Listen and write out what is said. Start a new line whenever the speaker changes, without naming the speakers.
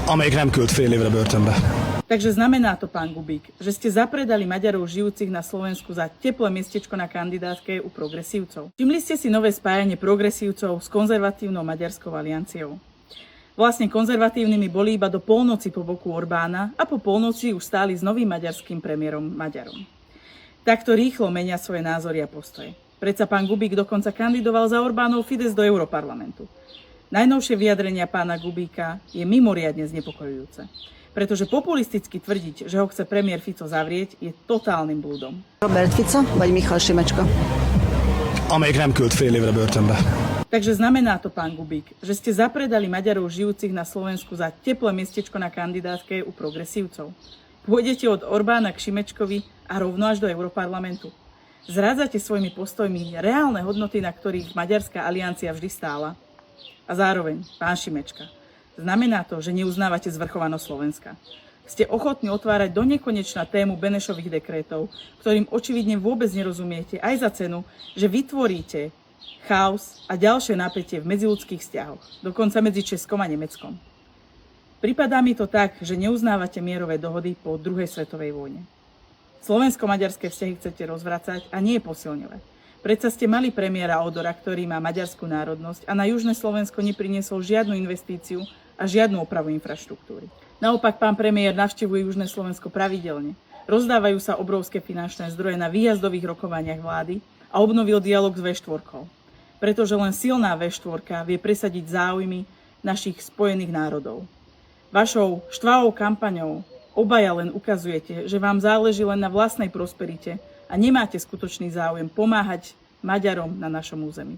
amelyik nem küld fél évre börtönbe.
Takže znamená to, pán Gubík, že ste zapredali Maďarov žijúcich na Slovensku za teplé miestečko na kandidátke u progresívcov. Všimli ste si nové spájanie progresívcov s konzervatívnou Maďarskou alianciou. Vlastne konzervatívnymi boli iba do polnoci po boku Orbána a po polnoci už stáli s novým maďarským premiérom Maďarom. Takto rýchlo menia svoje názory a postoje. Predsa pán Gubík dokonca kandidoval za Orbánov Fides do Europarlamentu. Najnovšie vyjadrenia pána Gubíka je mimoriadne znepokojujúce. Pretože populisticky tvrdiť, že ho chce premiér Fico zavrieť, je totálnym blúdom.
Robert Fico vagy Michal Šimečka?
Amelyik nem küld fél évre börtönbe.
Takže znamená to, pán Gubík, že ste zapredali Maďarov žijúcich na Slovensku za teplé miestečko na kandidátke u progresívcov. Pôjdete od Orbána k Šimečkovi a rovno až do Europarlamentu. Zrádzate svojimi postojmi reálne hodnoty, na ktorých Maďarská aliancia vždy stála. A zároveň, pán Šimečka, znamená to, že neuznávate zvrchovanosť Slovenska. Ste ochotní otvárať do nekonečna tému Benešových dekrétov, ktorým očividne vôbec nerozumiete, aj za cenu, že vytvoríte chaos a ďalšie napätie v medziľudských vzťahoch, dokonca medzi Českom a Nemeckom. Pripadá mi to tak, že neuznávate mierové dohody po druhej svetovej vojne. Slovensko-maďarské vzťahy chcete rozvracať a nie posilňovať. Predsa ste mali premiéra Odora, ktorý má maďarskú národnosť a na južné Slovensko nepriniesol žiadnu investíciu a žiadnu opravu infraštruktúry. Naopak pán premiér navštevuje južné Slovensko pravidelne. Rozdávajú sa obrovské finančné zdroje na výjazdových rokovaniach vlády a obnovil dialog s V4. Pretože len silná V4 vie presadiť záujmy našich spojených národov. Vašou štvavou kampaňou obaja len ukazujete, že vám záleží len na vlastnej prosperite a nemáte skutočný záujem pomáhať Maďarom na našom území.